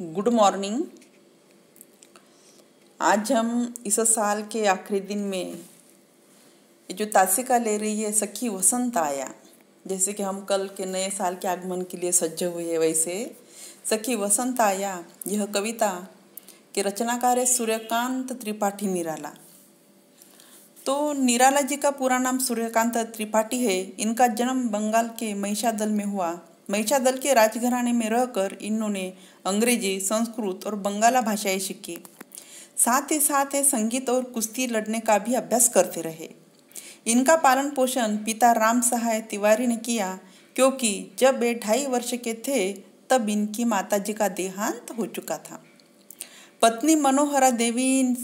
Good morning. आज हम इस साल के आखिरी दिन में ये जो तासिका ले रही है सखी वसंत आया, जैसे कि हम कल के नए साल के आगमन के लिए सज्ज हुए हैं, वैसे सखी वसंत आया यह कविता के रचनाकार है सूर्यकांत त्रिपाठी निराला। तो निराला जी का पूरा नाम सूर्यकांत त्रिपाठी है। इनका जन्म बंगाल के महिषादल में हुआ। महिषादल के राजघराने में रहकर इन्होंने अंग्रेजी, संस्कृत और बंगाला भाषाएं सीखी। साथ ही संगीत और कुश्ती लड़ने का भी अभ्यास करते रहे। इनका पालन पोषण पिता राम सहाय तिवारी ने किया, क्योंकि जब वे 2.5 वर्ष के थे तब इनकी माताजी का देहांत हो चुका था। पत्नी मनोहरा देवी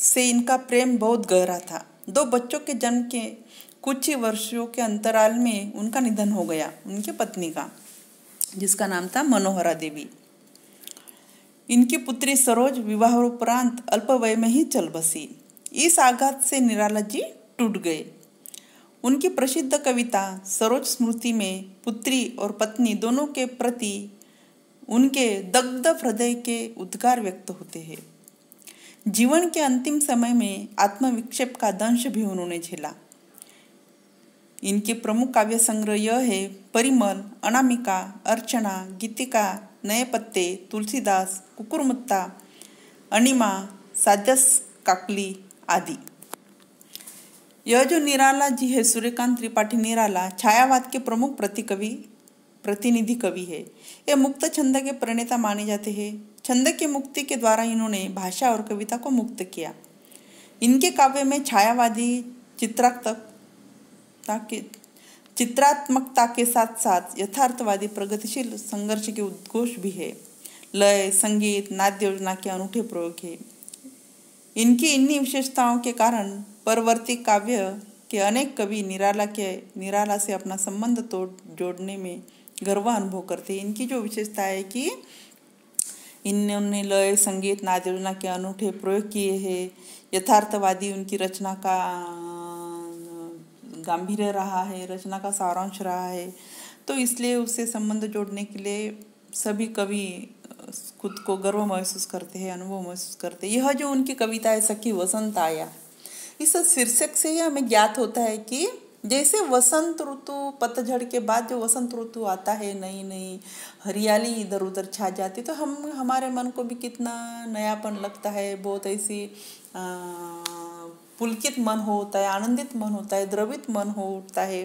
से इनका प्रेम बहुत गहरा था। 2 बच्चों के जन्म के कुछ ही वर्षों के अंतराल में उनका निधन हो गया, उनके पत्नी का, जिसका नाम था मनोहरा देवी। इनकी पुत्री सरोज विवाह उपरांत अल्प वय में ही चल बसी। इस आघात से निराला जी टूट गए। उनकी प्रसिद्ध कविता सरोज स्मृति में पुत्री और पत्नी दोनों के प्रति उनके दग्ध हृदय के उद्गार व्यक्त होते हैं। जीवन के अंतिम समय में आत्मविक्षेप का दंश भी उन्होंने झेला। इनके प्रमुख काव्य संग्रह यह है परिमल, अनामिका, अर्चना, गीतिका, नए पत्ते, तुलसीदास, कुकुरमुत्ता, अनिमा, साजस काकली आदि। यह जो निराला जी है, सूर्यकांत त्रिपाठी निराला, छायावाद के प्रमुख प्रतिनिधि कवि है। ये मुक्त छंद के प्रणेता माने जाते हैं। छंद की मुक्ति के द्वारा इन्होंने भाषा और कविता को मुक्त किया। इनके काव्य में छायावादी चित्रात्मकता के साथ साथ यथार्थवादी प्रगतिशील संघर्ष के उद्घोष भी है। लय, संगीत, नाट्य योजना के अनूठे प्रयोग है। इनकी इन्हीं विशेषताओं के कारण परवर्ती काव्य के अनेक कवि निराला से अपना संबंध जोड़ने में गर्व अनुभव करते हैं। इनकी जो विशेषता है कि इन्होंने लय, संगीत, नाट्य योजना के अनूठे प्रयोग किए हैं। यथार्थवादी उनकी रचना का गांभीर्य रहा है, रचना का सारांश रहा है। तो इसलिए उससे संबंध जोड़ने के लिए सभी कवि खुद को गर्व महसूस करते हैं, अनुभव महसूस करते हैं। यह जो उनकी कविता है सखी वसंत आया, इस शीर्षक से ही हमें ज्ञात होता है कि जैसे वसंत ऋतु, पतझड़ के बाद जो वसंत ऋतु आता है, नई नई हरियाली इधर उधर छा जाती, तो हमारे मन को भी कितना नयापन लगता है। बहुत ऐसी पुलकित मन होता है, आनंदित मन होता है, द्रवित मन होता है।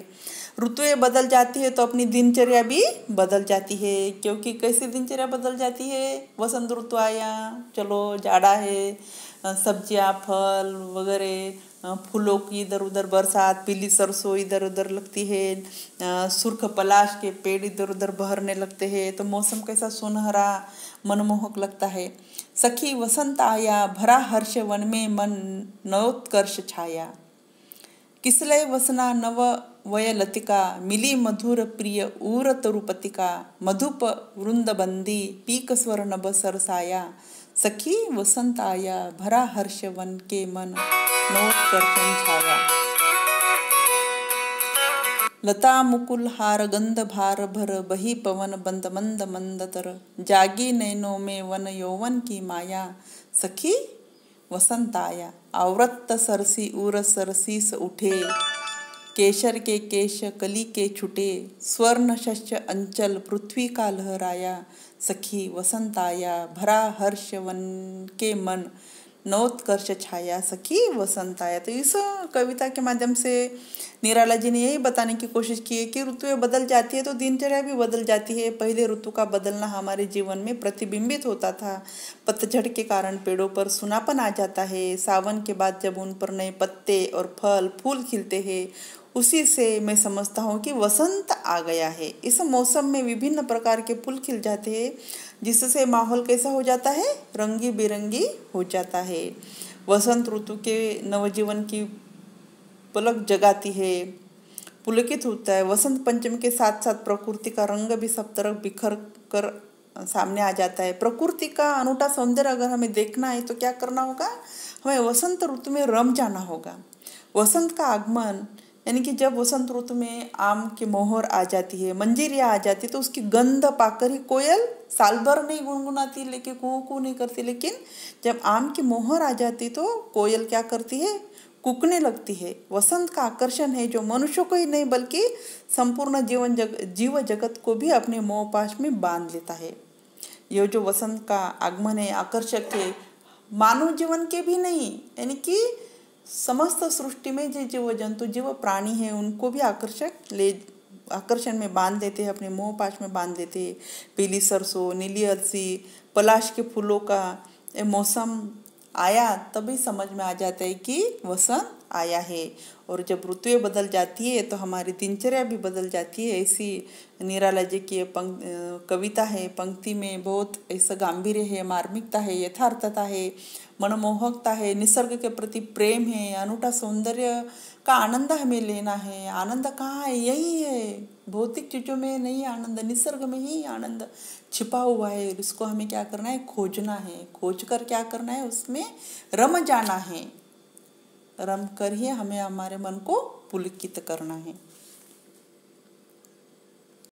ऋतुएं बदल जाती है तो अपनी दिनचर्या भी बदल जाती है। क्योंकि कैसी दिनचर्या बदल जाती है? वसंत ऋतु आया, चलो जाड़ा है, सब्जियां, फल वगैरह, फूलों की इधर उधर बरसात, पीली सरसों इधर उधर लगती है, सुर्ख पलाश के पेड़ इधर उधर बहरने लगते हैं। तो मौसम कैसा सुनहरा मनमोहक लगता है। सखी वसंत आया, भरा हर्ष वन में मन नवोत्कर्ष छाया। किसलय वसना नव वय लतिका, मिली मधुर प्रिय उर तरुपतिका, मधुप वृंदबंदी पीक स्वर नभ सरसाया। सखी वसंत आया, भरा हर्ष वन के मन नवोत्कर्षण छाया। लता मुकुल हार गंध भार भर, बही पवन बंद मंद मंद तर, जागी नैनों में वन यौवन की माया। सखी वसंत आया, आवृत्त सरसी उर सरसीस उठे, केशर के केश कली के छुटे, स्वर्ण शस्य अंचल पृथ्वी का लहराया। सखी वसंत आया, भरा हर्ष वन के मन नवोत्कर्ष छाया। सखी वसंत आया। तो इस कविता के माध्यम से निराला जी ने यही बताने की कोशिश की है कि ऋतुएं बदल जाती है तो दिनचर्या भी बदल जाती है। पहले ऋतु का बदलना हमारे जीवन में प्रतिबिंबित होता था। पतझड़ के कारण पेड़ों पर सुनापन आ जाता है। सावन के बाद जब उन पर नए पत्ते और फल फूल खिलते हैं, उसी से मैं समझता हूँ कि वसंत आ गया है। इस मौसम में विभिन्न प्रकार के फूल खिल जाते हैं, जिससे माहौल कैसा हो जाता है? रंगी बिरंगी हो जाता है। वसंत ऋतु के नवजीवन की पलक जगाती है, पुलकित होता है। वसंत पंचमी के साथ साथ प्रकृति का रंग भी सब तरफ बिखर कर सामने आ जाता है। प्रकृति का अनूठा सौंदर्य अगर हमें देखना है तो क्या करना होगा? हमें वसंत ऋतु में रम जाना होगा। वसंत का आगमन यानी कि जब वसंत ऋतु में आम की मोहर आ जाती है, मंजीरियाँ आ जाती है, तो उसकी गंध पाकर ही कोयल साल भर नहीं गुनगुनाती, लेकिन कू कू नहीं करती, लेकिन जब आम की मोहर आ जाती तो कोयल क्या करती है, कूकने लगती है। वसंत का आकर्षण है जो मनुष्य को ही नहीं बल्कि संपूर्ण जीव जगत को भी अपने मोह पाश में बांध लेता है। यह जो वसंत का आगमन है आकर्षक है, मानव जीवन के भी नहीं, यानी कि समस्त सृष्टि में जो जीव जंतु जीव प्राणी है उनको भी आकर्षण में बांध देते हैं, अपने मोह पाश में बांध देते हैं। पीली सरसों, नीली अलसी, पलाश के फूलों का ये मौसम आया तभी समझ में आ जाता है कि वसंत आया है। और जब ऋतुएं बदल जाती है तो हमारी दिनचर्या भी बदल जाती है। ऐसी निराला जी की कविता है, पंक्ति में बहुत ऐसा गांभीर्य है, मार्मिकता है, यथार्थता है, मनमोहकता है, निसर्ग के प्रति प्रेम है, अनूठा सौंदर्य का आनंद हमें लेना है। आनंद कहाँ है? यही है, भौतिक चीज़ों में नहीं आनंद, निसर्ग में ही आनंद छिपा हुआ है। इसको हमें क्या करना है? खोजना है। खोज कर क्या करना है? उसमें रम जाना है। रम कर ही हमें हमारे मन को पुलकित करना है।